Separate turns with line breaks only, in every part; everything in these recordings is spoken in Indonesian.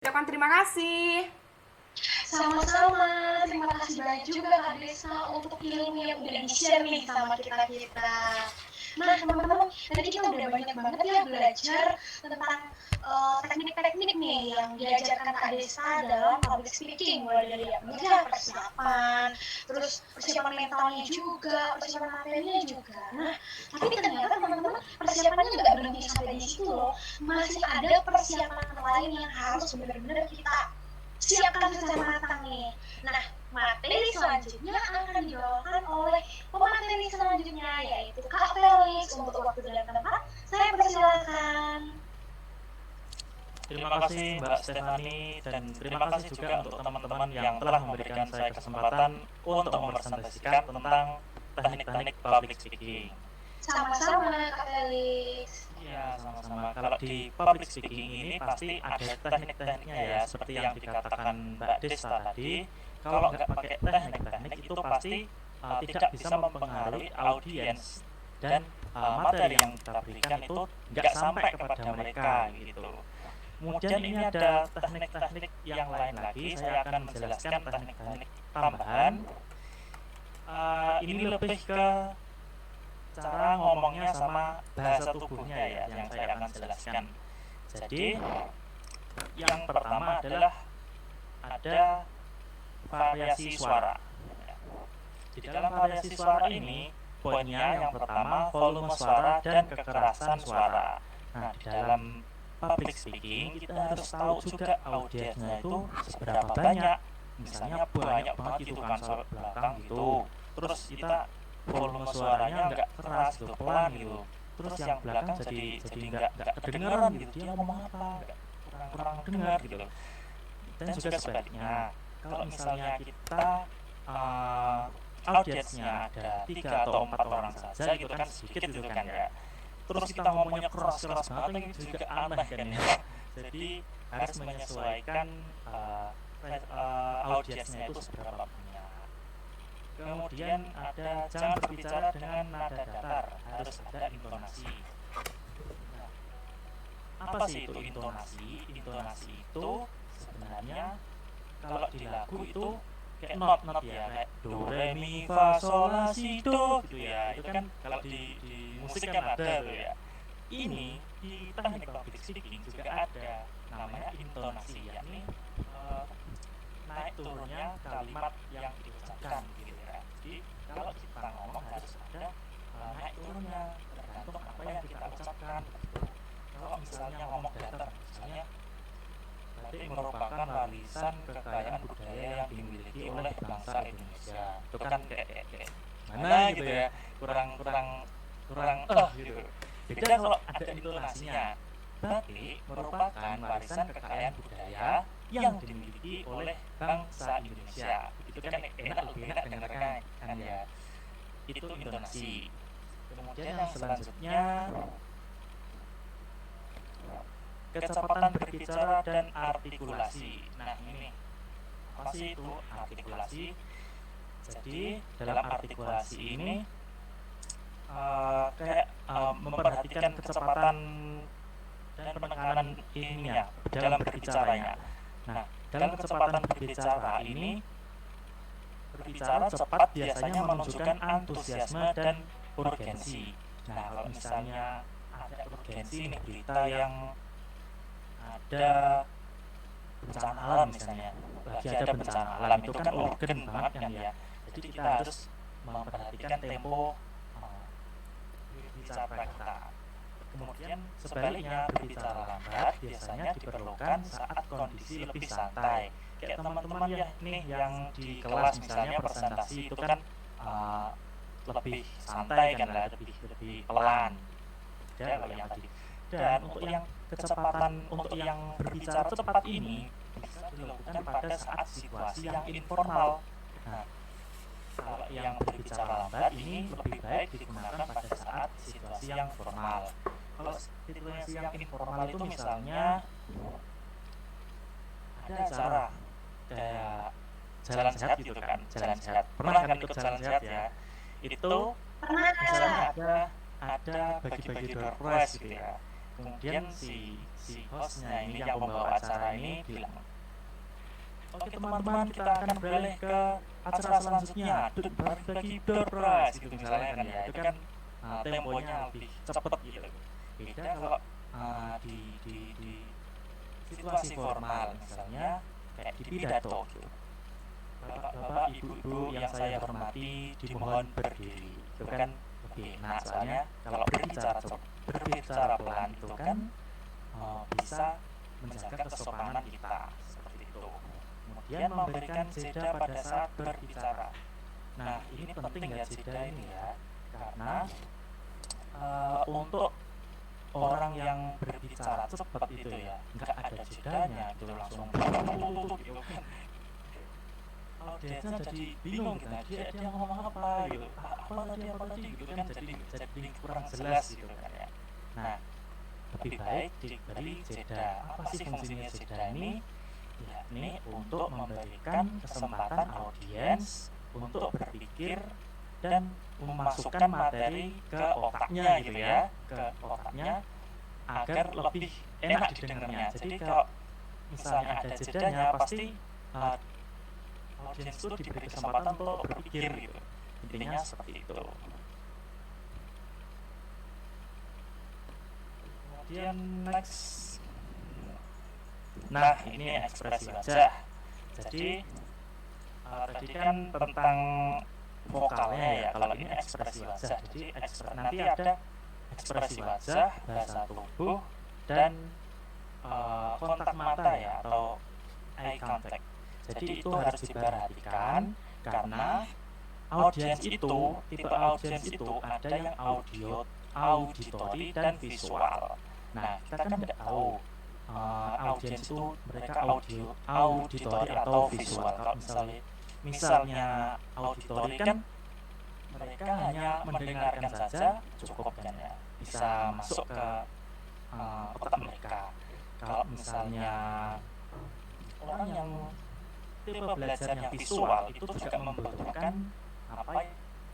Ucapkan terima kasih.
Sama-sama, terima kasih banyak juga Kak Desa untuk ilmu yang udah di-share nih sama kita-kita. Nah, teman-teman, tadi kita udah banyak banget ya belajar tentang teknik-teknik nih yang diajarkan Kak Desa dalam public speaking, mulai dari persiapan, terus persiapan mentalnya juga, persiapan materinya juga. Nah, tapi ternyata teman-teman persiapannya nggak berhenti sampai di situ loh, masih ada persiapan lain yang harus benar-benar kita siapkan secara matang nih. Nah, materi selanjutnya akan dibawakan oleh pemateri selanjutnya, yaitu Kak Felix. Untuk waktu dan tempat, saya persilakan.
Terima kasih Mbak Stefani dan terima kasih juga untuk teman-teman yang telah memberikan saya kesempatan untuk mempresentasikan tentang teknik-teknik public speaking.
Sama-sama Kak Felix.
Ya, sama-sama. Kalau di public speaking ini pasti ada teknik-tekniknya ya, seperti yang dikatakan Mbak Desta tadi. Kalau nggak pakai teknik-teknik itu pasti tidak bisa mempengaruhi audiens dan materi yang kita berikan itu nggak sampai kepada mereka gitu. Kemudian ini ada teknik-teknik yang lain lagi. Saya akan menjelaskan teknik-teknik tambahan. Ini lebih ke cara ngomongnya sama bahasa tubuhnya ya yang saya akan jelaskan. Jadi yang pertama adalah ada variasi suara. Di dalam variasi suara ini poinnya yang pertama volume suara dan kekerasan suara. Nah, di dalam public speaking kita harus tahu juga audiensnya itu seberapa banyak. Misalnya banyak banget gitu kan suara belakang gitu. Terus kita volume suaranya nggak keras gitu, pelan gitu. Terus yang belakang jadi nggak kedengeran gitu. Dia ngomong apa? Kurang dengar gitu. Dan juga sebaliknya, kalau misalnya kita audiensnya ada 3 atau 4 orang saja gitu kan sedikit gitu kan ya. Terus kita ngomongnya keras-keras banget lagi juga aneh kan ya. Jadi harus menyesuaikan audiensnya itu seberapa banyak. Kemudian ada jangan berbicara dengan nada datar, harus ada intonasi. Nah, apa sih itu intonasi? Intonasi itu sebenarnya kalau di lagu itu kayak not ya, kayak do re mi fa sol la si do gitu ya. Itu kan kalau di musik kan ada tuh ya. Ini di teknik public speaking juga ada namanya intonasi, yakni naik turunnya kalimat yang diucapkan gitu ya. Jadi kalau kita ngomong harus ada naik turunnya tergantung apa yang kita ucapkan. Kalau misalnya ngomong datar, misalnya berarti merupakan warisan kekayaan budaya yang dimiliki oleh bangsa Indonesia. Itu kan kayak mana gitu ya, kurang gitu. Beda kalau ada intonasinya. Batik merupakan warisan kekayaan budaya yang dimiliki oleh bangsa Indonesia. Itu kan enak, lebih enak dengarkan kan ya. Itu intonasi. Kemudian yang selanjutnya kecepatan berbicara dan artikulasi. Nah, ini apa sih itu artikulasi? Jadi dalam artikulasi ini memperhatikan kecepatan dan penekanan ininya dalam berbicaranya. Nah, dalam kecepatan berbicara ini berbicara cepat biasanya menunjukkan antusiasme dan urgensi. Nah, kalau misalnya ada urgensi nih berita yang ada bencana alam misalnya, lagi ada bencana alam itu kan urgen banget kan ya. Jadi kita harus memperhatikan tempo berbicara kita. Kemudian sebaliknya berbicara lambat biasanya diperlukan saat kondisi lebih santai. Kayak teman-teman ya nih yang di kelas misalnya presentasi itu kan lebih santai kan lah, lebih pelan. Ya kalau yang tadi. Dan untuk yang kecepatan untuk yang berbicara cepat ini bisa dilakukan pada saat situasi yang informal. Nah, kalau yang berbicara lambat ini lebih baik digunakan pada saat situasi yang formal. Kalau situasi yang informal itu misalnya ada acara kayak jalan sehat gitu kan, jalan sehat. Pernah kan ikut jalan sehat ya? Itu
Pernah
misalnya ada bagi-bagi door prize gitu ya. kemudian si hostnya ini yang pembawa acara ini bilang, oke teman-teman, kita akan beralih ke acara selanjutnya, bagi door prize gitu misalnya kan ya. Itu kan temponya lebih cepet gitu. Beda kalau di situasi formal misalnya kayak di pidato gitu. Bapak, ibu-ibu yang saya hormati, dimohon berdiri. Itu kan lebih enak soalnya kalau berbicara pelan itu kan bisa menjaga kesopanan kita seperti itu. Kemudian memberikan jeda pada saat berbicara. Nah, ini penting ya jeda ini ya, karena untuk orang yang berbicara cepat itu ya nggak ada jedanya gitu, langsung gitu kan. Audiensnya jadi bingung gitu, dia ngomong apa gitu, apa tadi gitu kan, jadi kurang jelas gitu kan ya. Nah, lebih baik diberi jeda. Apa sih fungsinya jeda ini? Yakni untuk memberikan kesempatan audiens untuk berpikir dan memasukkan materi ke otaknya gitu ya, ke otaknya agar lebih enak didengarnya. Jadi kalau misalnya ada jedanya, pasti audiens itu diberi kesempatan untuk berpikir gitu. Intinya seperti itu. Kemudian next, nah ini ekspresi wajah. Jadi tadi kan tentang vokalnya ya, kalau ini ekspresi wajah. Jadi nanti ada ekspresi wajah, bahasa tubuh, dan kontak mata ya, atau eye contact. Jadi itu harus diperhatikan karena audiens itu, tipe audiens itu ada yang auditori dan visual. Nah, kita kan tidak tahu audiens itu mereka auditori atau visual. Kalau misalnya auditori kan mereka hanya mendengarkan saja cukup kan ya, bisa masuk ke otak mereka. Kalau misalnya orang yang tipe belajarnya visual itu juga membutuhkan apa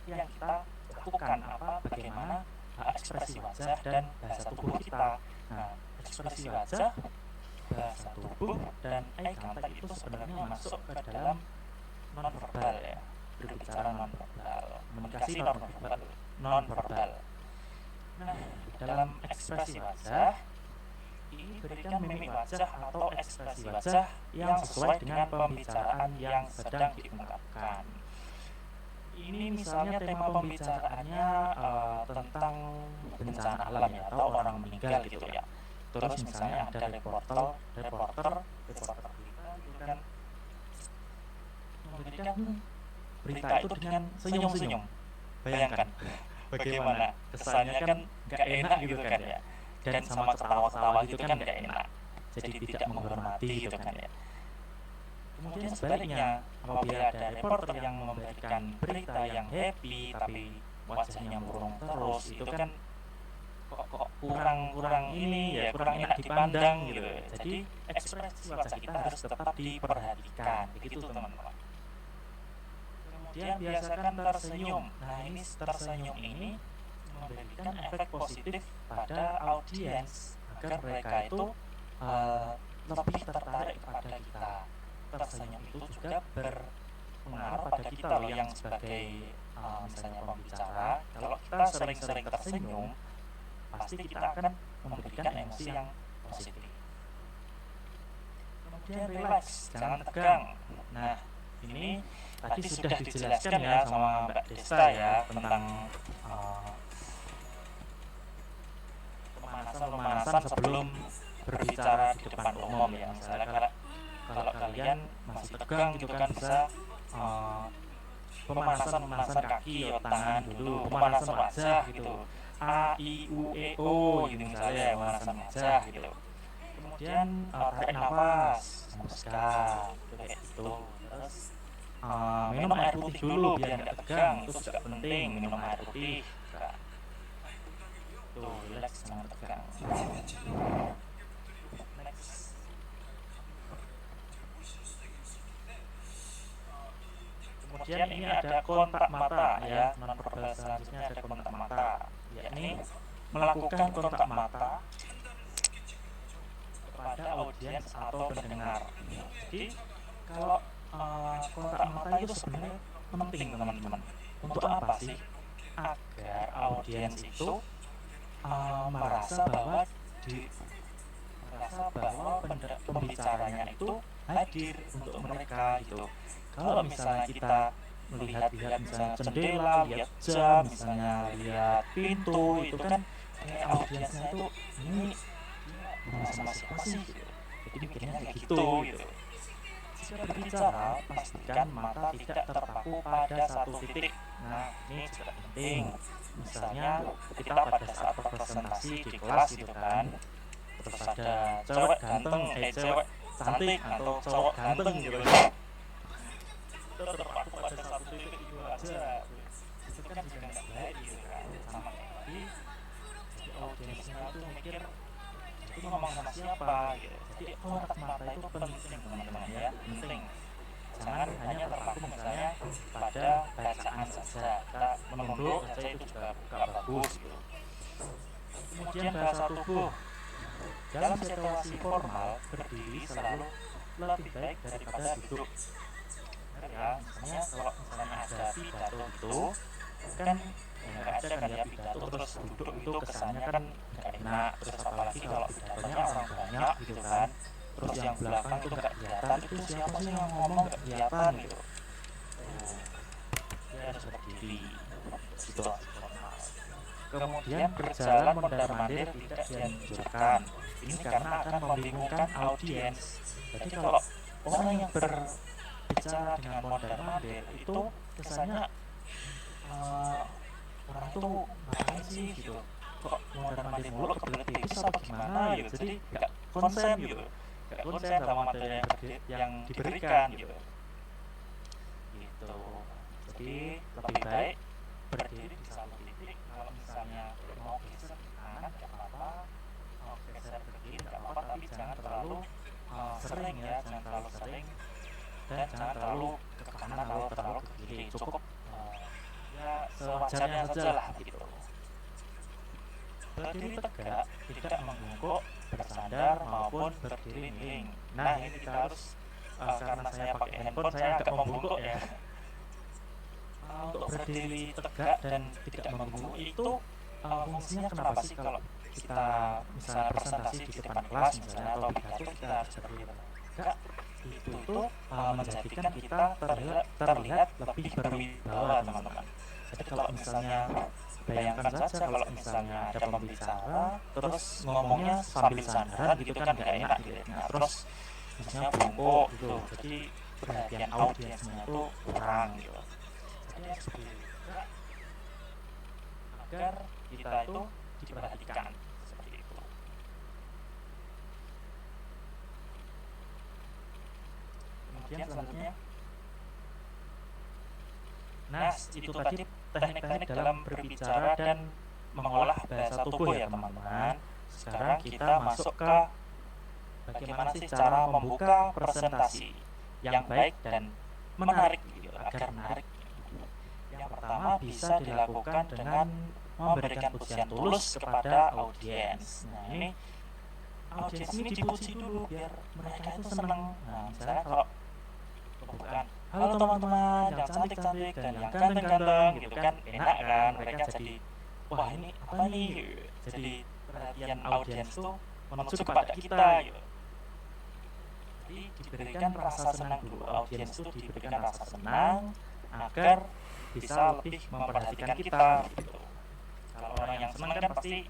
yang kita lakukan, bagaimana ekspresi wajah dan bahasa tubuh kita. Nah, ekspresi wajah, bahasa tubuh, dan eye contact itu sebenarnya masuk ke dalam non-verbal ya, berbicara non-verbal, komunikasi non-verbal. Nah, dalam ekspresi wajah ini berikan mimik wajah atau ekspresi wajah yang sesuai dengan pembicaraan yang sedang diungkapkan. Ini misalnya tema pembicaraannya tentang bencana alam ya, atau orang meninggal gitu ya. Terus misalnya ada reporter berita gitu kan memberikan berita itu dengan senyum-senyum. Bayangkan bagaimana kesannya kan gak enak gitu kan ya, dan sama ketawa-ketawa gitu kan gak enak, jadi tidak menghormati gitu kan ya. Kemudian sebaliknya, apabila ada reporter yang memberikan berita yang happy tapi wajahnya murung terus, itu kan kok kurang ini ya, kurang enak dipandang gitu. Jadi ekspresi wajah kita harus tetap diperhatikan, begitu teman-teman. Kemudian biasakan tersenyum. Nah, ini tersenyum ini memberikan efek positif pada audiens agar mereka itu lebih tertarik pada kita. Tersenyum itu juga berpengaruh pada kita loh, yang sebagai misalnya pembicara. Kalau kita sering-sering tersenyum, pasti kita akan memberikan emosi yang positif. Kemudian relax, jangan tegang. Nah, ini tadi sudah dijelaskan ya sama Mbak Desta ya tentang pemanasan sebelum berbicara di depan umum ya. Misalnya kalau kalian masih tegang gitu kan, bisa pemanasan kaki atau tangan dulu, pemanasan wajah gitu, A, I, U, E, O gitu misalnya, pemanasan wajah gitu. Kemudian tarik nafas, hembuskan gitu, kayak gitu. Terus minum air putih dulu biar nggak tegang, itu juga penting, minum air putih juga. Tuh, relax, jangan tegang. Next. Kemudian ini ada kontak mata ya, non-verbal selanjutnya ada kontak mata, yakni melakukan kontak mata kepada audiens atau pendengar. Jadi kalau kotak mata itu sebenarnya penting teman-teman. Untuk apa sih? Agar audiens itu merasa bahwa pembicaranya itu hadir untuk mereka gitu. Kalau misalnya kita melihat misalnya jendela, lihat jam, misalnya lihat pintu, itu kan kayak audiensnya itu ini dia sama siapa sih gitu. Jadi mikirnya kayak gitu gitu. Jika berbicara, pastikan mata tidak terpaku pada satu titik. Nah, ini juga penting. Misalnya kita pada saat presentasi di kelas gitu kan, terus ada cewek ganteng, cewek cantik atau cowok ganteng gitu kan, kita terpaku pada satu titik itu aja. Itu kan juga nggak baik gitu kan. Sama kayak tadi, jadi audiensnya itu mikir itu ngomong sama siapa gitu. Jadi kontak mata itu penting teman-teman ya, penting. Jangan hanya terpaku misalnya pada bacaan saja. Kita menunduk saja itu juga gak bagus gitu. Kemudian bahasa tubuh. Dalam situasi formal, berdiri selalu lebih baik daripada duduk. Benar ya, misalnya kalau misalnya ada pidato gitu, kan nggak ada kan ya pidato terus duduk itu kesannya kan nggak enak. Terus apalagi kalau pidatonya orang banyak gitu kan, terus yang belakang tuh nggak kelihatan, itu siapa sih yang ngomong nggak kelihatan gitu. Dia harus berdiri, situasi formal. Kemudian berjalan mondar-mandir tidak dianjurkan. Ini karena akan membingungkan audiens. Jadi kalau orang yang berbicara dengan mondar-mandir itu kesannya orang tuh ngapain sih gitu, kok mondar-mandir mulu, kebelet pipis apa gimana gitu. Jadi nggak konsen gitu, nggak konsen sama materi yang diberikan gitu. Jadi lebih baik berdiri di satu titik. Kalau misalnya mau geser ke kanan nggak apa-apa, mau geser ke kiri nggak apa-apa, tapi jangan terlalu sering ya, jangan terlalu sering, dan jangan terlalu ke kanan atau terlalu ke kiri. Cukup ya sewajarnya saja lah gitu. Berdiri tegak, tidak membungkuk, bersandar maupun berdiri miring. Nah ini kita harus karena saya pakai handphone saya agak membungkuk ya. Untuk berdiri tegak dan tidak membungkuk itu fungsinya kenapa sih? Kalau kita misalnya presentasi di depan kelas misalnya atau pidato, kita harus berdiri tegak, itu menjadikan kita terlihat lebih berwibawa teman-teman. Jadi kalau misalnya bayangkan saja kalau misalnya ada pembicara terus ngomongnya sambil sandaran gitu kan nggak enak gitu. Nah terus misalnya bungkuk gitu, jadi perhatian audiensnya itu kurang gitu. Jadi harus berdiri tegak agar kita itu diperhatikan seperti itu. Kemudian selanjutnya, nah itu tadi teknik-teknik dalam berbicara dan mengolah bahasa tubuh ya teman-teman. Sekarang kita masuk ke bagaimana sih cara membuka presentasi yang baik dan menarik gitu, agar menarik. Yang pertama bisa dilakukan dengan memberikan pujian tulus kepada audiens. Nah ini audiens ini dipuji dulu biar mereka itu senang. Nah misalnya kalau pembukaan, halo teman-teman yang cantik-cantik dan yang ganteng-ganteng gitu kan, enak kan, mereka jadi wah ini apa nih, jadi perhatian audiens tuh menuju kepada kita gitu. Jadi diberikan rasa senang dulu, audiens itu diberikan rasa senang agar bisa lebih memperhatikan kita gitu. Kalau orang yang senang kan pasti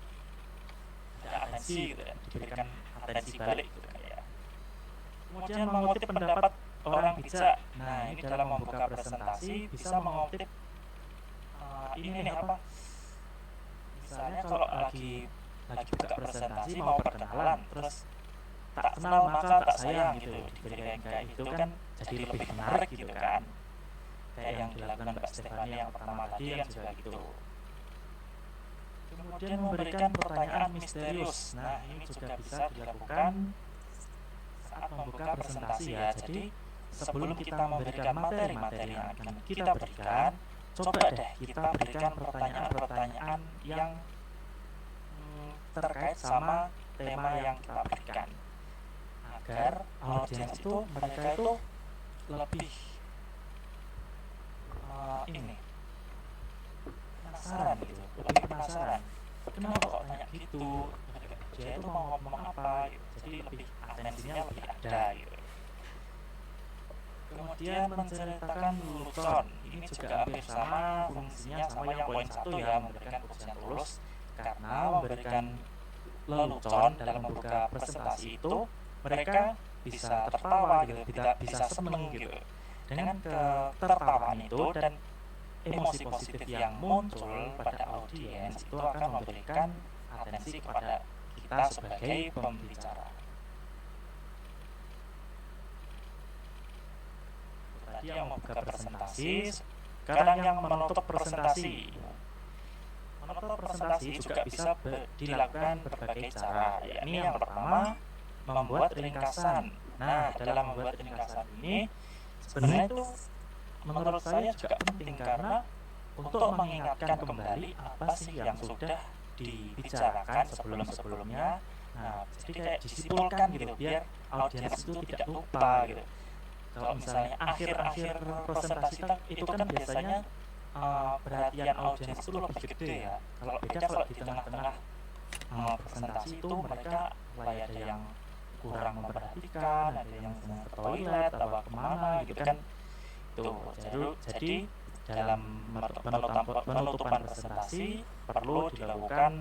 ada atensi gitu ya, diberikan atensi balik gitu kan ya. Kemudian mengutip pendapat orang bijak. Nah ini dalam membuka presentasi bisa mengutip ini nih apa, misalnya kalau lagi buka presentasi mau perkenalan terus tak kenal maka tak sayang gitu, diberikan kayak itu kan jadi lebih menarik gitu kan, kayak yang dilakukan Mbak Stefani yang pertama tadi kan juga gitu. Kemudian memberikan pertanyaan misterius. Nah ini juga bisa dilakukan saat membuka presentasi ya. Jadi sebelum kita memberikan materi-materi yang akan kita berikan, coba deh kita berikan pertanyaan-pertanyaan yang terkait sama tema yang kita berikan. agar audiens itu mereka itu lebih ini penasaran gitu, lebih penasaran kenapa kok tanya gitu, dia itu mau ngomong apa gitu. Jadi lebih atensinya lebih ada gitu. Kemudian menceritakan lelucon, ini juga hampir sama fungsinya sama yang poin 1 ya, memberikan ujian tulus, karena memberikan lelucon dalam membuka presentasi itu mereka bisa tertawa gitu, bisa seneng gitu. Dengan ketertawaan itu dan emosi positif yang muncul pada audiens itu akan memberikan atensi kepada kita sebagai pembicara. Tadi yang membuka presentasi, sekarang yang menutup presentasi. Menutup presentasi juga bisa dilakukan berbagai cara. Yakni yang pertama, membuat ringkasan. Nah, dalam membuat ringkasan ini sebenarnya itu menurut saya juga penting karena untuk mengingatkan kembali apa sih yang sudah dibicarakan sebelum-sebelumnya. Nah, jadi kayak disimpulkan gitu biar audiens itu tidak lupa gitu. Kalau misalnya akhir-akhir presentasi itu kan biasanya perhatian audiens itu lebih gede ya. Kalau beda kalau di tengah-tengah presentasi itu mereka mulai ada yang kurang memperhatikan, ada yang ke toilet atau kemana gitu kan. Jadi dalam penutupan presentasi perlu dilakukan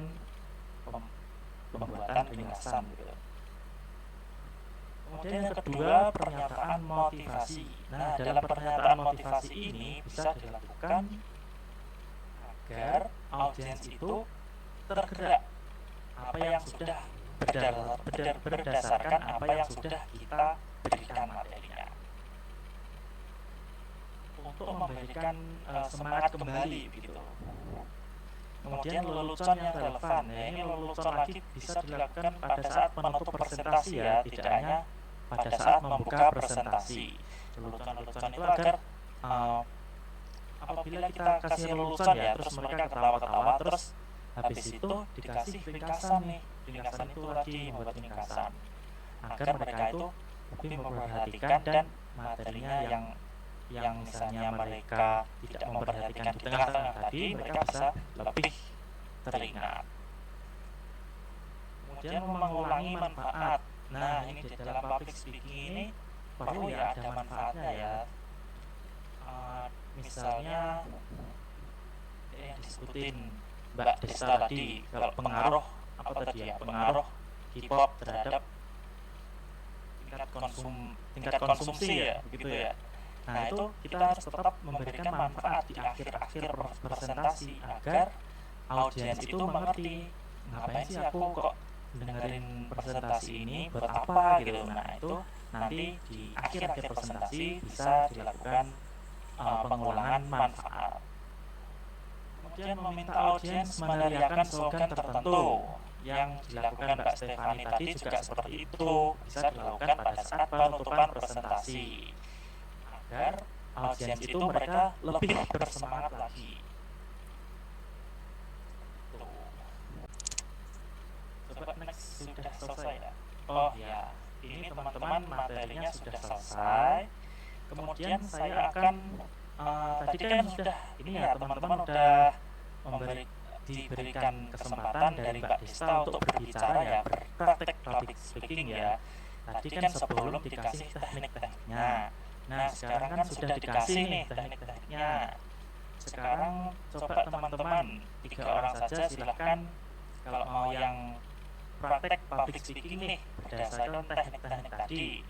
pembuatan ringkasan gitu. Kemudian yang kedua, pernyataan motivasi. Nah, dalam pernyataan motivasi ini bisa dilakukan agar audiens itu tergerak apa yang sudah berdasarkan apa yang sudah kita berikan materinya, untuk memberikan semangat kembali begitu. Kemudian lelucon yang relevan. Nah, ini lelucon lagi bisa dilakukan pada saat menutup presentasi ya, tidak hanya pada saat membuka presentasi. Lelucon-lelucon itu agar apabila kita kasih lelucon ya, terus mereka ketawa-ketawa, terus habis itu dikasih ringkasan nih. Ringkasan itu lagi membuat ringkasan agar mereka itu lebih memperhatikan dan materinya yang misalnya mereka tidak memperhatikan di tengah-tengah tadi, mereka bisa lebih teringat. Kemudian mengulangi manfaat. Nah, ini di dalam public speaking ini perlu ya ada manfaatnya ya. Misalnya yang disebutin Mbak Desta tadi, kalau pengaruh apa tadi ya, pengaruh K-pop terhadap tingkat konsumsi ya, begitu ya. Nah, itu kita harus tetap memberikan manfaat di akhir-akhir presentasi agar audiens itu mengerti, ngapain sih aku kok dengerin presentasi ini, buat apa gitu. Nah, itu nanti di akhir-akhir presentasi bisa dilakukan pengulangan manfaat. Kemudian meminta audiens meneriakan slogan tertentu. Yang dilakukan Mbak Stefani tadi juga seperti itu, bisa dilakukan pada saat penutupan presentasi agar audiens itu mereka lebih bersemangat lagi. Coba next, sudah selesai ya? Oh ya, ini teman-teman materinya sudah selesai. Kemudian saya akan tadi kan sudah ini ya, teman-teman sudah diberikan kesempatan dari Mbak Desta untuk berbicara ya, berpraktek public speaking ya. Tadi kan sebelum dikasih teknik-tekniknya. Nah, sekarang kan sudah dikasih nih teknik-tekniknya. Sekarang coba teman-teman 3 orang saja silahkan kalau mau yang praktek public speaking nih berdasarkan teknik-teknik tadi.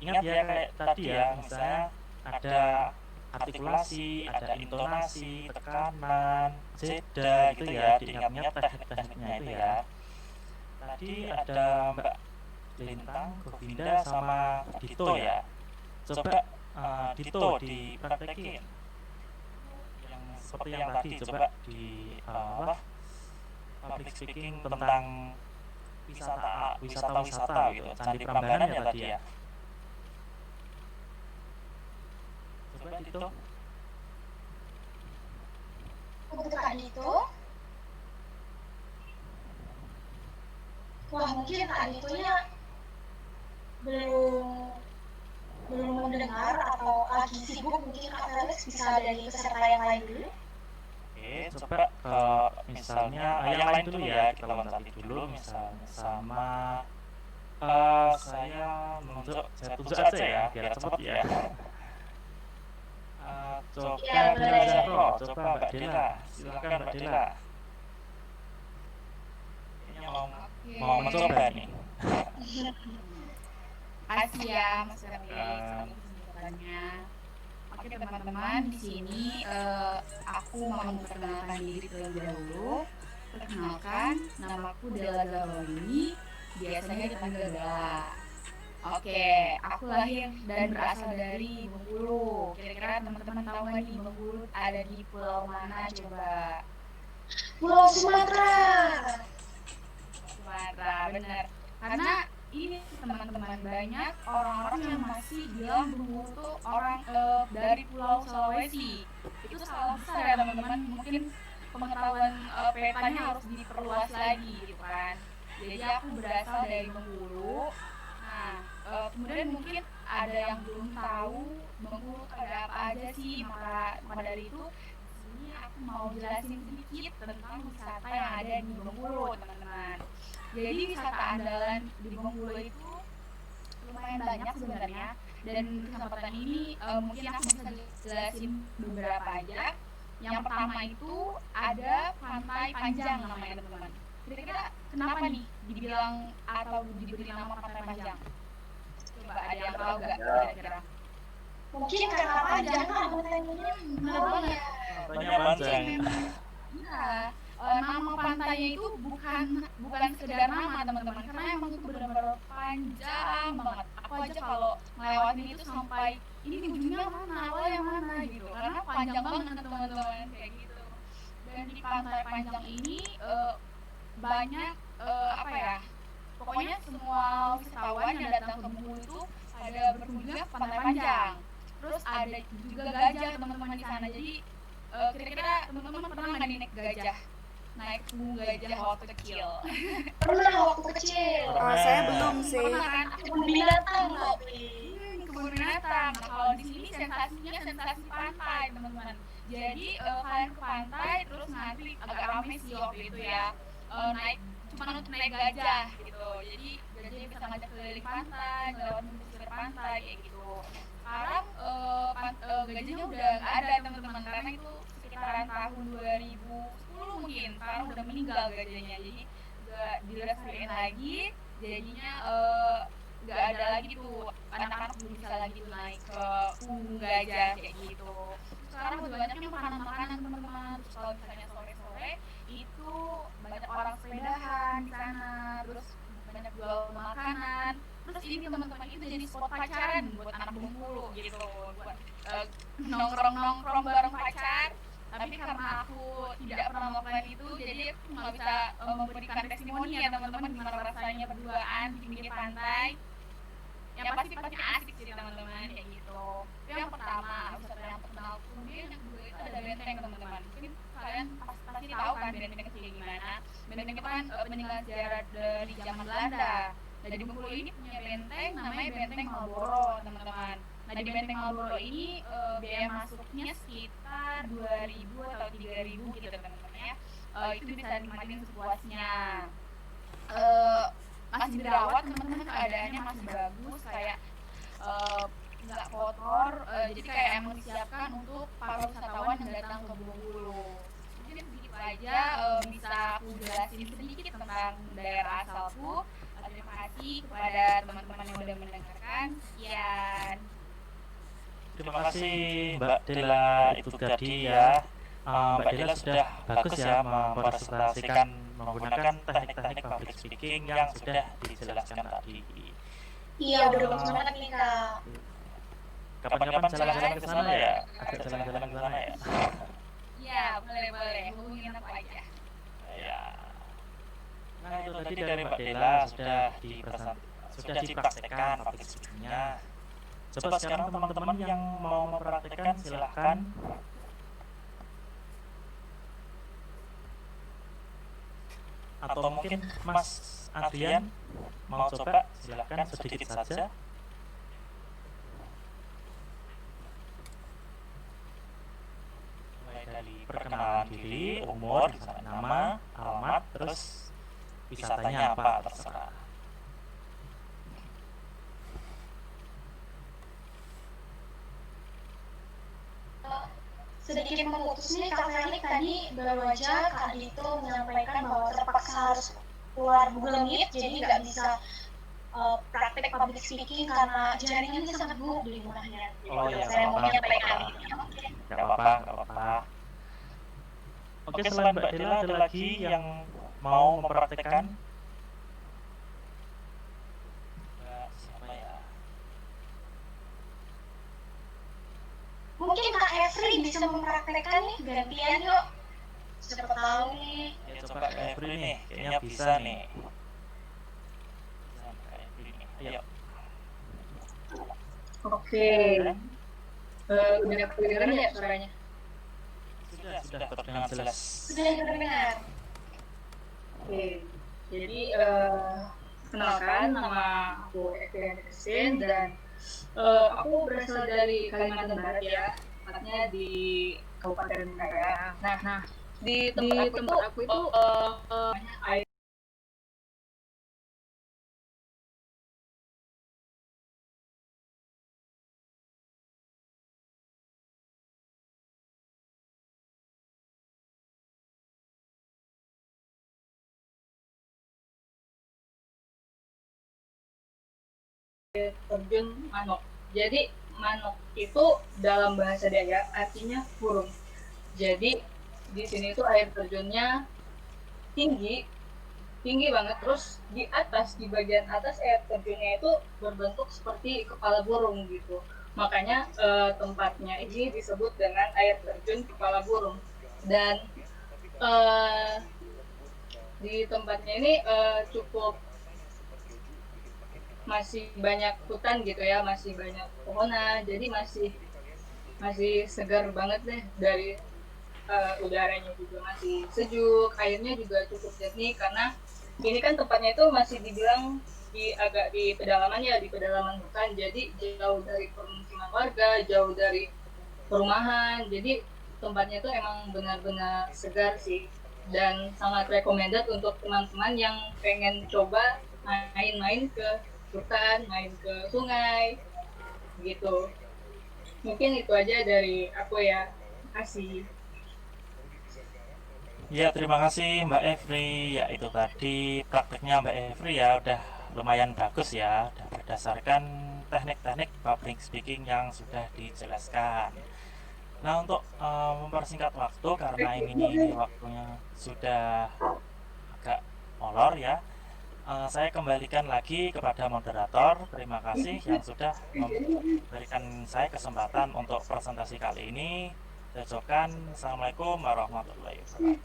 Ingat ya kayak tadi ya, misalnya ada artikulasi, ada intonasi, tekanan, jeda gitu ya, diingat-ingat teknik-tekniknya itu ya. Tadi ada Mbak Lintang, Govinda sama Dito ya. Coba Dito dipraktekin yang seperti yang tadi, coba di public speaking tentang wisata gitu, Candi Prambanan ya tadi ya. Coba Dito.
Untuk Kak Dito, wah mungkin Kak Ditonya belum belum mendengar atau lagi sibuk, mungkin Kak Felix bisa dari peserta yang lain dulu.
Oke, coba misalnya yang lain dulu ya, kita loncati dulu misalnya sama saya tunjuk aja ya biar cepet ya. Coba
Ya,
Dela
boleh.
Zahro, coba Mbak Dela, silakan Mbak Dela. Kayaknya mau mencoba nih.
Makasih ya Mas Felix atas kesempatannya. Oke teman-teman, di sini aku mau memperkenalkan diri terlebih dahulu. Perkenalkan, namaku Dela Zahro ini, biasanya dipanggil Dela. Oke, aku lahir dan berasal dari Bengkulu. Kira-kira teman-teman tahu nggak nih Bengkulu ada di pulau mana coba?
Pulau Sumatera.
Sumatera, bener. Karena ini teman-teman banyak orang-orang yang masih bilang Bengkulu tuh orang dari Pulau Sulawesi. Itu salah besar ya teman-teman. Mungkin pengetahuan petanya harus diperluas lagi gitu kan. Jadi aku berasal dari Bengkulu. Nah, kemudian mungkin ada yang belum tahu Bengkulu ada apa aja sih. Maka dari itu di sini aku mau jelasin sedikit tentang wisata yang ada di Bengkulu, teman-teman. Jadi wisata andalan di Bengkulu itu lumayan banyak sebenarnya, dan kesempatan ini mungkin aku bisa jelasin beberapa aja. Yang pertama itu ada Pantai Panjang namanya teman-teman. Kira-kira kenapa nih dibilang atau diberi nama Pantai Panjang? Coba ada yang tahu nggak kira-kira?
Mungkin karena panjang Kak, pantainya benar banget.
Tanya panjang.
Iya, nama pantainya itu bukan sekedar nama teman-teman, karena emang itu benar-benar panjang banget. Aku aja kalau ngelewatin itu sampai ini ujungnya mana, awalnya mana gitu, karena panjang banget teman-teman kayak gitu. Dan di pantai panjang ini banyak apa ya? Pokoknya semua wisatawan yang datang ke Bengkulu itu ada berkunjung ke pantai panjang. Terus ada juga gajah teman-teman di sana. Jadi kira-kira teman-teman pernah nggak nih naik gajah? Naik punggung gajah waktu kecil?
Pernah waktu kecil.
Oh, saya belum sih.
Pernah kan?
Kebun binatang tapi.
Kebun binatang. Nah, kalau di sini sensasinya sensasi pantai, teman-teman. Jadi kalian ke pantai terus ngantri agak rame sih waktu itu ya. Naik cuma untuk naik gajah gitu. Jadi gajahnya bisa ngajak keliling pantai, ngelewatin pesisir pantai kayak gitu. Sekarang gajahnya udah nggak ada teman-teman, karena itu sekitaran tahun 2010 mungkin. Sekarang udah meninggal gajahnya, jadi nggak dilestariin lagi. Jadinya nggak ada lagi tuh, anak-anak belum bisa lagi tuh naik ke punggung gajah kayak gitu. Sekarang udah banyaknya makanan-makanan teman-teman. Terus kalau misalnya sore-sore itu banyak orang sepedahan di sana, terus banyak jual makanan. Terus ini teman-teman itu jadi spot pacaran buat anak Bengkulu gitu, buat nongkrong-nongkrong bareng pacar. Tapi karena aku tidak pernah melakukan itu, jadi aku nggak bisa memberikan testimoni ya teman-teman gimana rasanya berduaan di pinggir pantai. Yang pasti asik sih teman-teman kayak gitu. Itu yang pertama, wisata yang terkenal. Kemudian yang kedua itu ada benteng teman-teman. Mungkin kalian pasti tahu kan benteng kecil gimana. Benteng itu kan peninggalan sejarah dari zaman Belanda. Nah di Bengkulu ini punya benteng namanya Benteng Malboro teman-teman. Nah di Benteng Malboro ini biaya masuknya sekitar 2.000 atau 3.000 gitu teman-teman ya. Itu bisa nikmatin sepuasnya. Masih dirawat teman-teman, keadaannya masih bagus, kayak nggak kotor, jadi kayak emang disiapkan untuk para wisatawan yang datang ke Bengkulu. Mungkin sedikit aja bisa aku jelasin sedikit tentang daerah asalku. Terima kasih kepada teman-teman yang sudah mendengarkan. Sekian.
Terima kasih Mbak Dela, itu tadi ya. Mbak Dela sudah bagus ya mempresentasikan menggunakan teknik-teknik public speaking yang sudah dijelaskan tadi.
Iya, udah bagus banget nih Kak.
Kapan-kapan jalan-jalan ke sana ya? Ajak jalan-jalan ke sana ya?
Iya, boleh. Hubungin aku aja.
Ya. Nah itu tadi dari Mbak Dela sudah dipraktekkan public speaking-nya. Coba sekarang teman-teman yang mau mempraktekkan silahkan. Atau mungkin Mas Adrian mau coba, silahkan sedikit saja. Mulai dari perkenalan diri, umur, misalnya nama, alamat, terus wisatanya apa, terserah.
Sedikit memutus nih, Kak Felix tadi baru aja Kak Dito menyampaikan bahwa terpaksa harus keluar Google Meet, jadi nggak bisa praktek public speaking karena jaringannya sangat buruk di rumahnya.
Oh iya,
Saya mau menyampaikan ini.
nggak apa-apa, nggak apa-apa. Oke, selain Mbak Dela ada lagi yang mau mempraktekkan? Siapa ya?
Mungkin Kak Efri bisa mempraktekkan nih, gantian yuk. Siapa tahu nih.
Ya, coba Kak Efri nih, kayaknya bisa nih. Bisa Kak Efri nih. Ayo.
Oke. Udah kedengeran ya suaranya?
Sudah terdengar jelas.
Sudah terdengar.
Oke. Jadi kenalkan, nama aku Evian Kesin dan aku berasal dari Kalimantan Barat ya, tepatnya di Kabupaten Kaya. Nah, di tempat aku itu air terjun manuk. Jadi manuk itu dalam bahasa Dayak artinya burung. Jadi di sini tuh air terjunnya tinggi, tinggi banget. Terus di atas, di bagian atas air terjunnya itu berbentuk seperti kepala burung gitu. Makanya tempatnya ini disebut dengan air terjun kepala burung. Dan di tempatnya ini cukup masih banyak hutan gitu ya, masih banyak pohonan, jadi masih segar banget deh. Dari udaranya juga masih sejuk, airnya juga cukup jernih karena ini kan tempatnya itu masih dibilang agak di pedalaman ya, di pedalaman hutan, jadi jauh dari permukiman warga, jauh dari perumahan, jadi tempatnya itu emang benar-benar segar sih, dan sangat recommended untuk teman-teman yang pengen coba main-main ke hutan, main ke sungai gitu. Mungkin itu aja dari aku ya. Kasih.
Ya, terima kasih Mbak Efri. Ya, itu tadi prakteknya Mbak Efri ya, udah lumayan bagus ya, udah berdasarkan teknik-teknik public speaking yang sudah dijelaskan. Nah, untuk mempersingkat waktu karena ini waktunya sudah agak molor ya, saya kembalikan lagi kepada moderator. Terima kasih yang sudah memberikan saya kesempatan untuk presentasi kali ini. Saya ucapkan Assalamualaikum warahmatullahi wabarakatuh.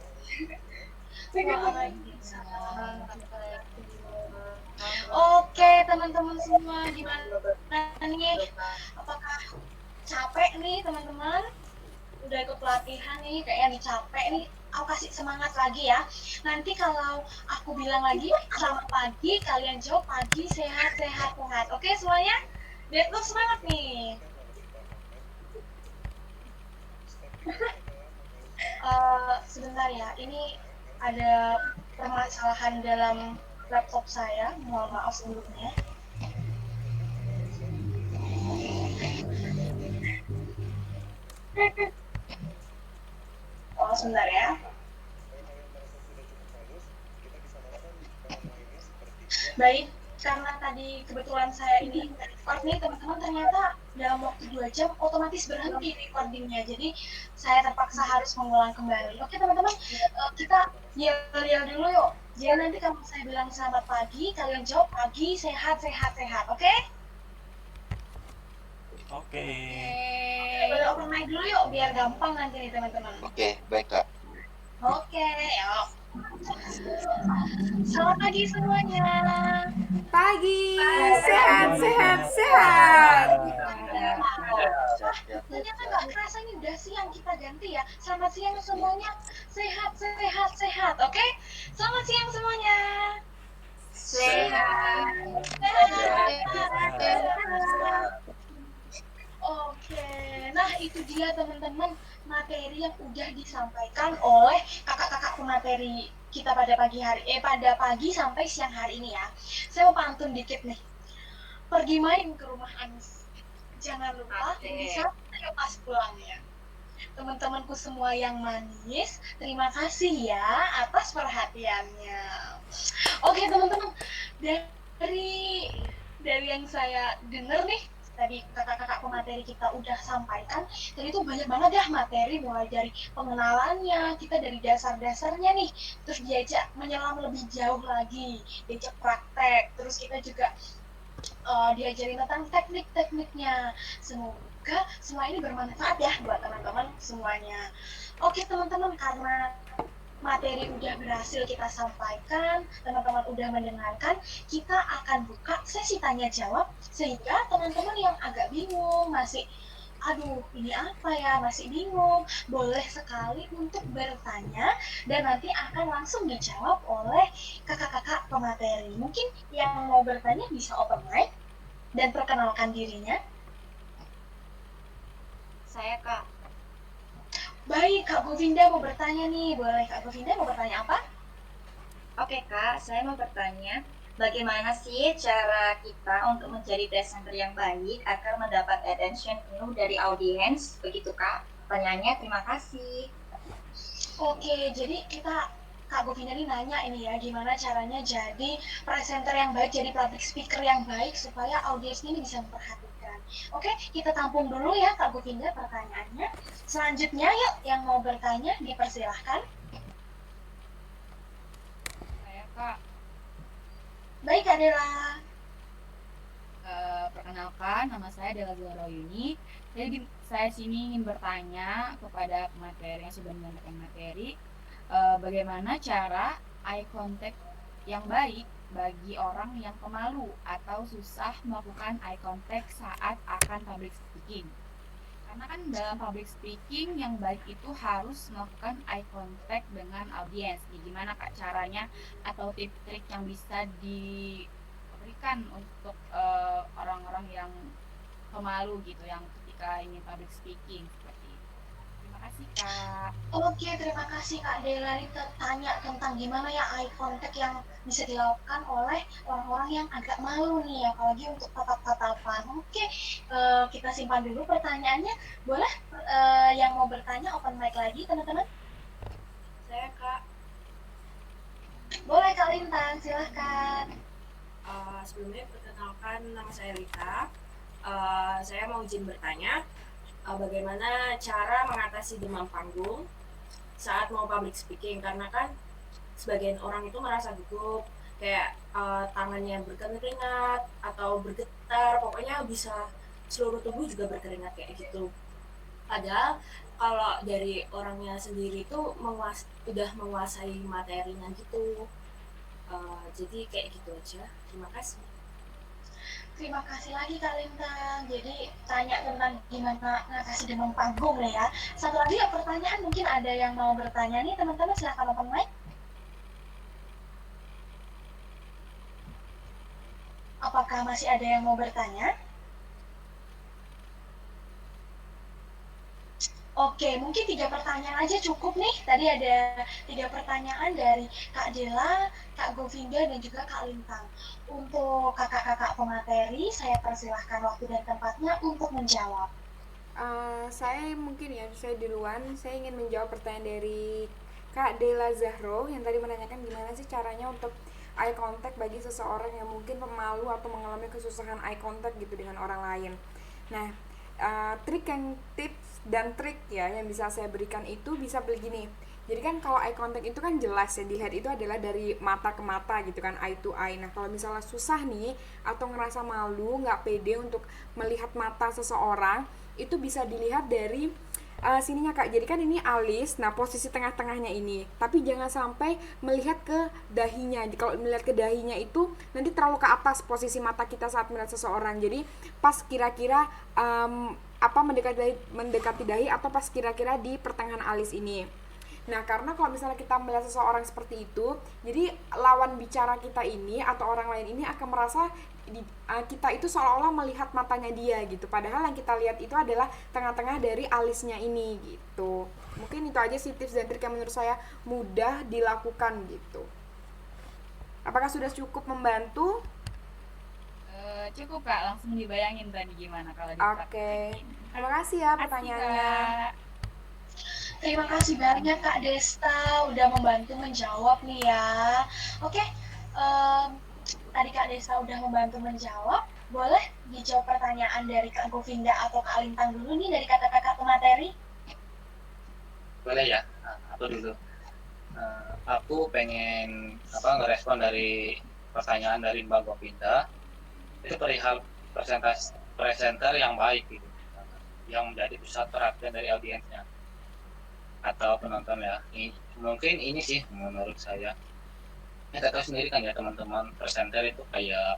Oke, teman-teman semua, gimana nih? Apakah capek nih teman-teman? Udah ikut pelatihan nih, kayaknya capek nih. Aku kasih semangat lagi ya. Nanti kalau aku bilang lagi selamat pagi, kalian jawab pagi, sehat, sehat, sehat. Oke semuanya? Deadlock semangat nih. Sebentar ya, ini ada permasalahan dalam laptop saya. Mohon maaf sebelumnya. Oh, sebentar ya. Baik, karena tadi kebetulan saya ini record nih teman-teman, ternyata dalam waktu 2 jam otomatis berhenti recordingnya, jadi saya terpaksa harus mengulang kembali. Oke teman-teman, kita yel-yel dulu yuk. Jadi nanti kalau saya bilang selamat pagi, kalian jawab pagi, sehat, sehat, sehat. Oke?
Oke.
Boleh open mic dulu yuk, biar gampang nanti nih teman-teman.
Oke, baik Kak.
Oke, yuk. Selamat pagi semuanya.
Pagi, sehat, sehat, sehat.
ternyata nggak kerasa ini udah siang, kita ganti ya. Selamat siang semuanya, sehat. Oke? Selamat siang semuanya.
Sehat.
Oke, nah itu dia teman-teman materi yang udah disampaikan oleh kakak-kakak pemateri kita pada pagi sampai siang hari ini ya. Saya mau pantun dikit nih. Pergi main ke rumah Anis. Jangan lupa bisa pas pulangnya. Teman-temanku semua yang manis, terima kasih ya atas perhatiannya. Oke teman-teman, dari yang saya dengar nih, tadi kakak-kakak pemateri kita udah sampaikan, tadi itu banyak banget ya materi, mulai dari pengenalannya, kita dari dasar-dasarnya nih, terus diajak menyelam lebih jauh lagi, diajak praktek, terus kita juga diajarin tentang teknik-tekniknya. Semoga semua ini bermanfaat ya buat teman-teman semuanya. Oke teman-teman, karena materi udah berhasil kita sampaikan, teman-teman udah mendengarkan, kita akan buka sesi tanya jawab sehingga teman-teman yang agak bingung, masih aduh ini apa ya, masih bingung, boleh sekali untuk bertanya dan nanti akan langsung dijawab oleh kakak-kakak pemateri. Mungkin yang mau bertanya bisa open mic dan perkenalkan dirinya.
Saya Kak.
Baik, Kak Govinda mau bertanya nih. Boleh Kak Govinda mau bertanya apa?
Oke Kak, saya mau bertanya, bagaimana sih cara kita untuk menjadi presenter yang baik agar mendapat attention penuh dari audiens? Begitu Kak. Pertanyaannya, terima kasih.
Oke, jadi Kak Govinda ini nanya ini ya, gimana caranya jadi presenter yang baik, jadi public speaker yang baik supaya audiens ini bisa memperhatikan. Oke, kita tampung dulu ya Kak Govinda pertanyaannya. Selanjutnya yuk, yang mau bertanya dipersilahkan.
Saya Kak.
Baik Kak Dela.
Perkenalkan, nama saya Dela Zahra Yuni. Jadi saya sini ingin bertanya kepada pemateri yang sudah menyampaikan materi, bagaimana cara eye contact yang baik bagi orang yang pemalu atau susah melakukan eye contact saat akan public speaking. Karena kan dalam public speaking yang baik itu harus melakukan eye contact dengan audiens. Gimana Kak caranya atau tips-trik yang bisa diberikan untuk orang-orang yang pemalu gitu, yang ketika ingin public speaking seperti itu. Terima kasih Kak.
Oke, terima kasih Kak Dela ini tanya tentang gimana ya eye contact yang bisa dilakukan oleh orang-orang yang agak malu nih, apalagi untuk tatap-tatapan. Oke, kita simpan dulu pertanyaannya. Boleh yang mau bertanya open mic lagi teman-teman?
Saya Kak.
Boleh Kak Lintang, silahkan.
Sebelumnya perkenalkan, nama saya Rita. Saya mau izin bertanya, bagaimana cara mengatasi demam panggung saat mau public speaking, karena kan sebagian orang itu merasa gugup, kayak tangannya berkeringat atau bergetar, pokoknya bisa seluruh tubuh juga berkeringat kayak gitu. Padahal kalau dari orangnya sendiri itu udah menguasai materinya gitu. Jadi kayak gitu aja. Terima kasih.
Terima kasih lagi Kak Lintang. Jadi tanya tentang gimana ngatasi demam panggung ya. Satu lagi ya pertanyaan, mungkin ada yang mau bertanya nih teman-teman, silahkan open mic. Apakah masih ada yang mau bertanya? Oke, mungkin 3 pertanyaan aja cukup nih. Tadi ada 3 pertanyaan dari Kak Dela, Kak Govinda, dan juga Kak Lintang. Untuk kakak-kakak pemateri, saya persilahkan waktu dan tempatnya untuk menjawab.
Saya mungkin ya, saya duluan. Saya ingin menjawab pertanyaan dari Kak Dela Zahro yang tadi menanyakan gimana sih caranya untuk eye contact bagi seseorang yang mungkin pemalu atau mengalami kesusahan eye contact gitu dengan orang lain. Nah, tips dan trik ya yang bisa saya berikan itu bisa begini. Jadi kan kalau eye contact itu kan jelas ya, dilihat itu adalah dari mata ke mata gitu kan, eye to eye. Nah kalau misalnya susah nih atau ngerasa malu, nggak pede untuk melihat mata seseorang, itu bisa dilihat dari sininya Kak. Jadi kan ini alis, nah posisi tengah-tengahnya ini, tapi jangan sampai melihat ke dahinya. Kalau melihat ke dahinya itu nanti terlalu ke atas posisi mata kita saat melihat seseorang. Jadi pas kira-kira mendekati dahi atau pas kira-kira di pertengahan alis ini. Nah, karena kalau misalnya kita melihat seseorang seperti itu, jadi lawan bicara kita ini atau orang lain ini akan merasa kita itu seolah-olah melihat matanya dia gitu. Padahal yang kita lihat itu adalah tengah-tengah dari alisnya ini gitu. Mungkin itu aja sih tips dan trik yang menurut saya mudah dilakukan gitu. Apakah sudah cukup membantu?
Cukup Kak, langsung dibayangin tadi gimana kalau
Oke. Terima kasih ya pertanyaannya.
Terima kasih banyak Kak Desta udah membantu menjawab nih ya. Oke, tadi Kak Desta udah membantu menjawab. Boleh dijawab pertanyaan dari Kak Govinda atau Kak Lintang dulu nih dari kakak-kakak pemateri?
Boleh ya, aku dulu. Aku pengen ngerespon dari pertanyaan dari Mbak Govinda. Itu perihal presenter yang baik gitu, yang menjadi pusat perhatian dari audiensnya atau penonton ya. Mungkin ini sih menurut saya. Kita tahu sendiri kan ya teman-teman, presenter itu kayak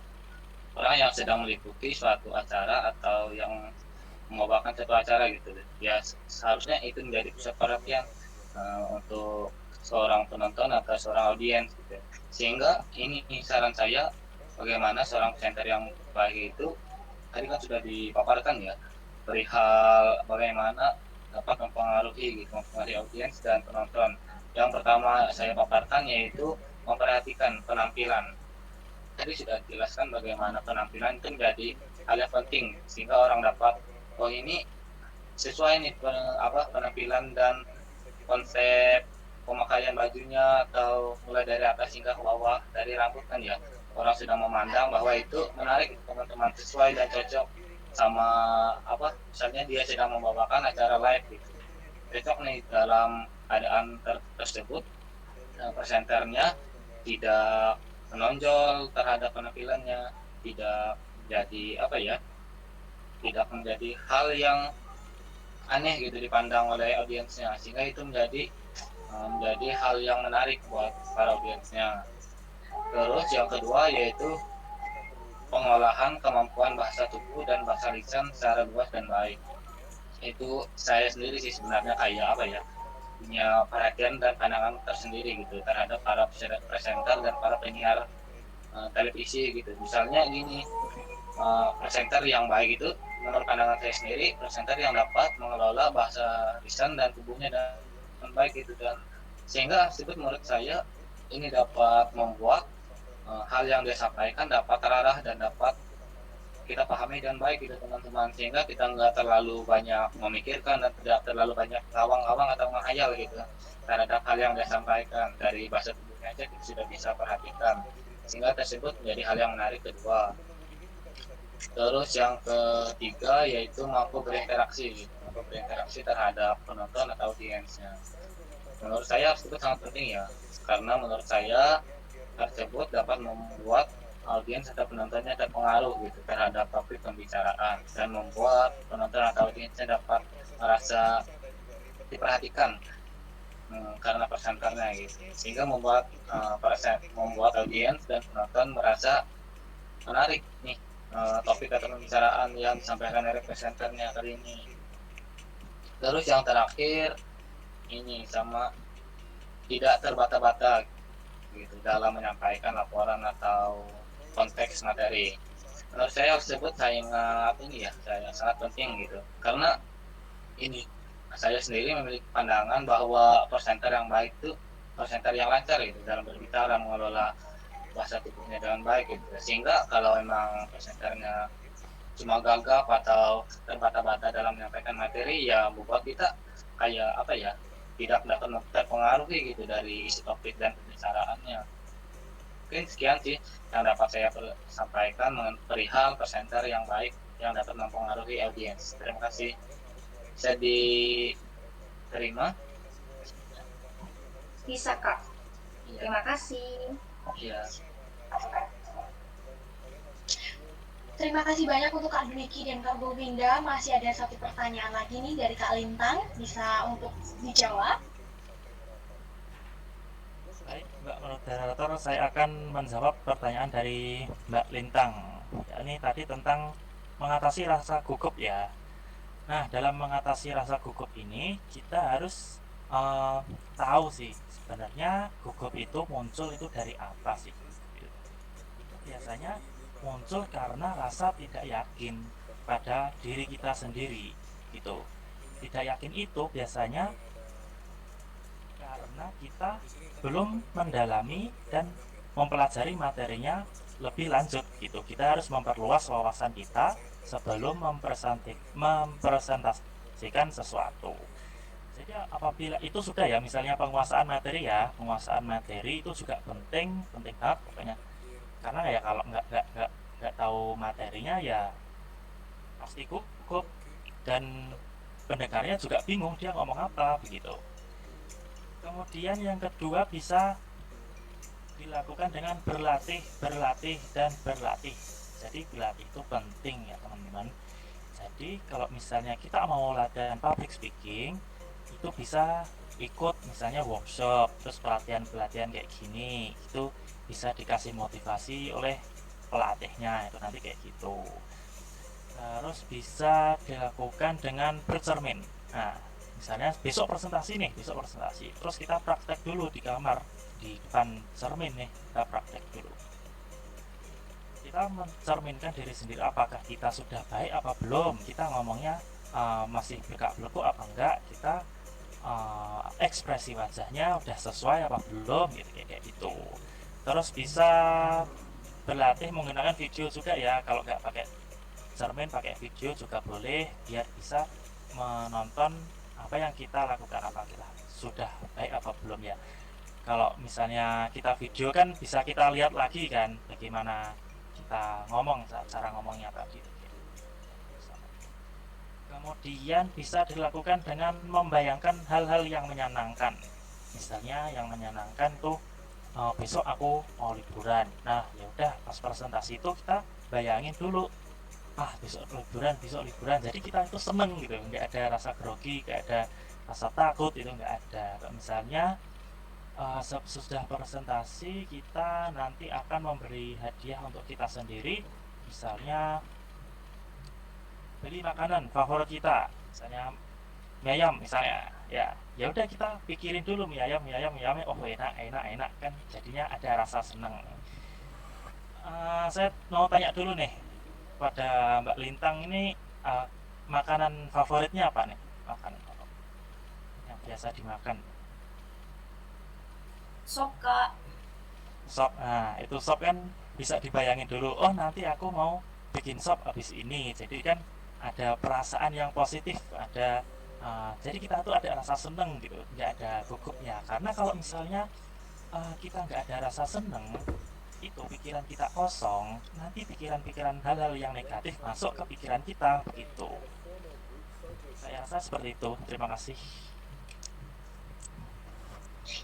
orang yang sedang meliputi suatu acara atau yang membawakan suatu acara gitu. Ya seharusnya itu menjadi pusat perhatian untuk seorang penonton atau seorang audiens gitu. Sehingga ini saran saya, bagaimana seorang presenter yang baik itu tadi kan sudah dipaparkan ya, perihal bagaimana dapat mempengaruhi audiens dan penonton. Yang pertama saya paparkan yaitu memperhatikan penampilan. Tadi sudah dijelaskan bagaimana penampilan itu menjadi hal yang penting sehingga orang dapat, oh ini sesuai nih penampilan dan konsep pemakaian bajunya, atau mulai dari atas hingga ke bawah, dari rambut kan ya, orang sudah memandang bahwa itu menarik teman-teman, sesuai dan cocok sama misalnya dia sedang membawakan acara live gitu, cocok nih dalam keadaan tersebut. Presenternya tidak menonjol terhadap penampilannya, tidak menjadi tidak menjadi hal yang aneh gitu dipandang oleh audiensnya, sehingga itu menjadi hal yang menarik buat para audiensnya. Terus yang kedua yaitu pengolahan kemampuan bahasa tubuh dan bahasa lisan secara luas dan baik. Itu saya sendiri sih sebenarnya punya perhatian dan pandangan tersendiri gitu terhadap para presenter dan para penyiar televisi gitu. Misalnya gini, presenter yang baik itu menurut pandangan saya sendiri, presenter yang dapat mengelola bahasa lisan dan tubuhnya dengan baik gitu, dan sehingga menurut saya ini dapat membuat hal yang dia sampaikan dapat terarah dan dapat kita pahami dengan baik gitu teman-teman, sehingga kita nggak terlalu banyak memikirkan dan tidak terlalu banyak ngawang-ngawang atau menghayal gitu terhadap hal yang dia sampaikan. Dari bahasa tubuhnya aja kita sudah bisa perhatikan, sehingga tersebut menjadi hal yang menarik kedua. Terus yang ketiga yaitu mampu berinteraksi terhadap penonton atau audiensnya. Menurut saya tersebut sangat penting ya, karena menurut saya tersebut dapat membuat audiens atau penontonnya terpengaruh gitu terhadap topik pembicaraan, dan membuat penonton atau audiensnya dapat merasa diperhatikan karena presenternya gitu, sehingga membuat audiens dan penonton merasa menarik nih topik atau pembicaraan yang disampaikan oleh presenternya kali ini. Terus yang terakhir ini sama tidak terbata-bata gitu dalam menyampaikan laporan atau konteks materi. Menurut saya tersebut sangat penting gitu, karena ini saya sendiri memiliki pandangan bahwa presenter yang baik itu presenter yang lancar gitu dalam berbicara, mengelola bahasa tubuhnya dengan baik gitu. Sehingga kalau memang presenternya cuma gagap atau terbata-bata dalam menyampaikan materi, ya membuat kita tidak dapat terpengaruhi gitu dari isi topik dan pembicaraannya. Mungkin sekian sih yang dapat saya sampaikan perihal presenter yang baik yang dapat mempengaruhi audiens. Terima kasih. Bisa diterima?
Bisa Kak. Terima kasih.
Iya.
Terima kasih banyak untuk Kak Dwiki dan Kak Govinda. Masih ada satu pertanyaan lagi nih dari Kak Lintang, bisa untuk dijawab.
Baik, Mbak Moderator, saya akan menjawab pertanyaan dari Mbak Lintang. Ya, ini tadi tentang mengatasi rasa gugup ya. Nah, dalam mengatasi rasa gugup ini kita harus tahu sih sebenarnya gugup itu muncul itu dari apa sih. Itu biasanya muncul karena rasa tidak yakin pada diri kita sendiri gitu. Tidak yakin itu biasanya karena kita belum mendalami dan mempelajari materinya lebih lanjut gitu. Kita harus memperluas wawasan kita sebelum mempresentasikan sesuatu. Jadi apabila itu sudah ya, misalnya penguasaan materi ya, penguasaan materi itu juga penting banget pokoknya. Karena ya kalau nggak tahu materinya ya pasti gugup dan pendengarnya juga bingung dia ngomong apa begitu. Kemudian yang kedua bisa dilakukan dengan berlatih, dan berlatih. Jadi berlatih itu penting ya teman-teman. Jadi kalau misalnya kita mau latihan public speaking, itu bisa ikut misalnya workshop, terus pelatihan kayak gini, itu bisa dikasih motivasi oleh pelatihnya itu nanti kayak gitu. Terus bisa dilakukan dengan bercermin. Nah, misalnya besok presentasi, terus kita praktek dulu di kamar di depan cermin nih, kita praktek dulu, kita mencerminkan diri sendiri apakah kita sudah baik apa belum, kita ngomongnya masih belak-belekuk apa enggak, kita ekspresi wajahnya udah sesuai apa belum gitu, kayak gitu. Terus bisa berlatih menggunakan video juga ya, kalau nggak pakai cermin pakai video juga boleh, biar bisa menonton apa yang kita lakukan, apa kita sudah baik apa belum ya. Kalau misalnya kita video kan bisa kita lihat lagi kan bagaimana kita ngomong, cara ngomongnya tadi. Kemudian bisa dilakukan dengan membayangkan hal-hal yang menyenangkan. Misalnya yang menyenangkan tuh besok aku mau liburan. Nah, ya udah pas presentasi itu kita bayangin dulu, besok liburan, jadi kita itu seneng gitu, nggak ada rasa grogi, nggak ada rasa takut, itu nggak ada. Kalau misalnya sesudah presentasi kita nanti akan memberi hadiah untuk kita sendiri, misalnya beli makanan favorit kita, misalnya mie ayam misalnya, ya udah kita pikirin dulu mie ayam, oh enak kan, jadinya ada rasa seneng. Saya mau tanya dulu nih pada Mbak Lintang ini, makanan favoritnya apa nih? Makanan yang biasa dimakan?
Sop, Kak.
Sop. Nah, itu sop kan bisa dibayangin dulu. Oh, nanti aku mau bikin sop habis ini. Jadi kan ada perasaan yang positif, jadi kita tuh ada rasa seneng gitu, nggak ada gugupnya. Karena kalau misalnya kita nggak ada rasa seneng, itu pikiran kita kosong, nanti pikiran-pikiran hal-hal yang negatif masuk ke pikiran kita begitu. Saya rasa seperti itu. Terima kasih.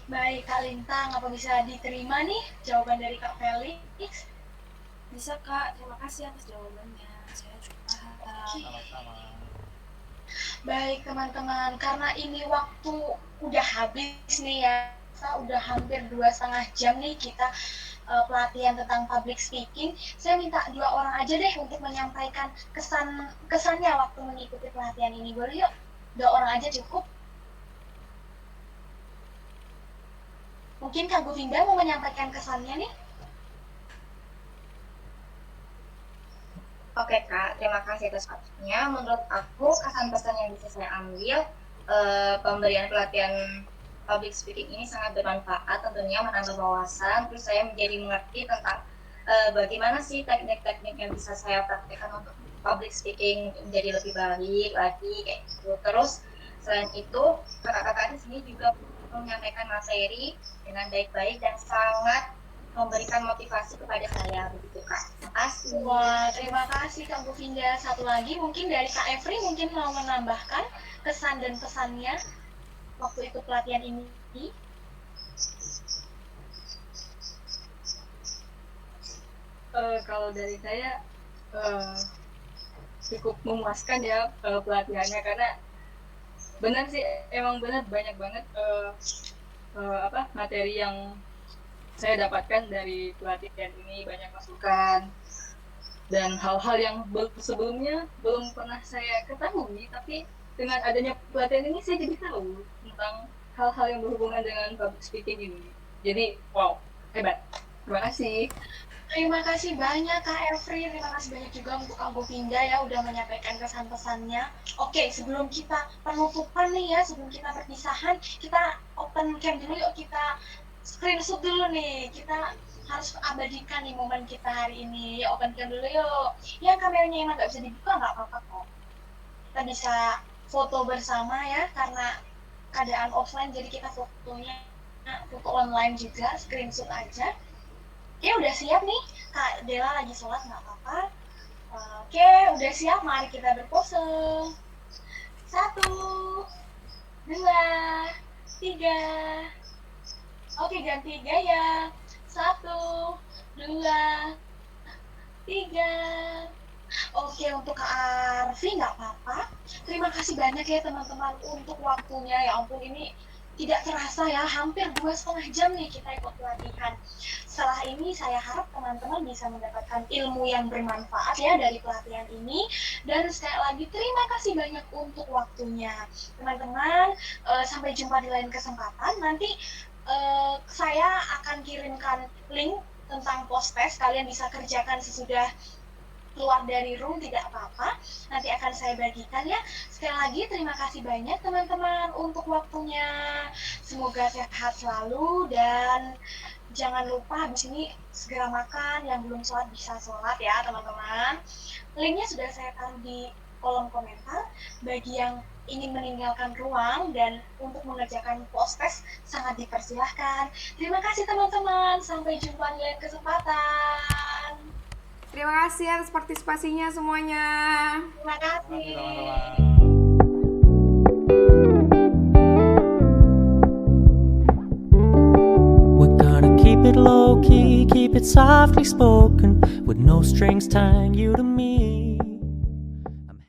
Baik Kak Lintang, apa bisa diterima nih jawaban dari Kak Felix?
Bisa, Kak. Terima kasih atas jawabannya. Saya cukup paham.
Sama-sama.
Baik teman-teman, karena ini waktu udah habis nih ya, udah hampir 2,5 jam nih kita pelatihan tentang public speaking. Saya minta 2 orang aja deh untuk menyampaikan kesannya waktu mengikuti pelatihan ini. Boleh yuk? 2 orang aja cukup. Mungkin Kak Govinda mau menyampaikan kesannya nih?
Oke Kak, terima kasih atas waktunya. Menurut aku kesan pesan yang bisa saya ambil, pemberian pelatihan public speaking ini sangat bermanfaat, tentunya menambah wawasan. Terus saya menjadi mengerti tentang bagaimana sih teknik-teknik yang bisa saya praktekkan untuk public speaking menjadi lebih baik lagi kayak gitu. Terus selain itu kakak-kakak di sini juga menyampaikan materi dengan baik-baik dan sangat memberikan motivasi kepada saya begitu Kak. Terima kasih.
Wah, terima kasih Kak Govinda. Satu lagi mungkin dari Kak Efri mungkin mau menambahkan kesan dan pesannya waktu ikut pelatihan ini.
Kalau dari saya cukup memuaskan ya pelatihannya, karena benar sih, emang benar banyak banget materi yang saya dapatkan dari pelatihan ini, banyak masukan. dan hal-hal yang sebelumnya belum pernah saya ketahui, tapi dengan adanya pelatihan ini saya jadi tahu tentang hal-hal yang berhubungan dengan public speaking ini. Jadi wow, hebat. Terima kasih.
Terima kasih banyak Kak Evri, terima kasih banyak juga untuk Kak Govinda ya udah menyampaikan kesan-pesannya. Oke, sebelum kita penutupan nih ya, sebelum kita perpisahan, kita open cam dulu yuk, kita screenshot dulu nih. Kita harus abadikan nih momen kita hari ini. Yuk open cam dulu yuk. Yang kameranya emang nggak bisa dibuka nggak apa-apa kok. Kita bisa foto bersama ya, karena keadaan offline jadi kita fotonya foto online juga, screenshot aja. Oke, udah siap nih. Kak Dela lagi sholat, nggak apa-apa. Oke, udah siap. Mari kita berpose. 1, 2, 3. Oke, ganti gaya. 1, 2, 3. Oke, untuk Kak Arfi nggak apa-apa. Terima kasih banyak ya teman-teman untuk waktunya. Ya ampun, ini tidak terasa ya, hampir 2,5 jam nih kita ikut pelatihan. Setelah ini saya harap teman-teman bisa mendapatkan ilmu yang bermanfaat ya dari pelatihan ini. Dan sekali lagi terima kasih banyak untuk waktunya. Teman-teman, sampai jumpa di lain kesempatan. Nanti saya akan kirimkan link tentang post-test. Kalian bisa kerjakan sesudah keluar dari room, tidak apa-apa, nanti akan saya bagikan ya. Sekali lagi terima kasih banyak teman-teman untuk waktunya, semoga sehat selalu dan jangan lupa habis ini segera makan, yang belum sholat bisa sholat ya teman-teman. Linknya sudah saya taruh di kolom komentar bagi yang ingin meninggalkan ruang, dan untuk mengerjakan post test sangat dipersilahkan. Terima kasih teman-teman, sampai jumpa di lain kesempatan.
Terima kasih atas partisipasinya semuanya.
Terima kasih.
We're gonna keep it low key, keep it softly spoken, with no strings tying you to me.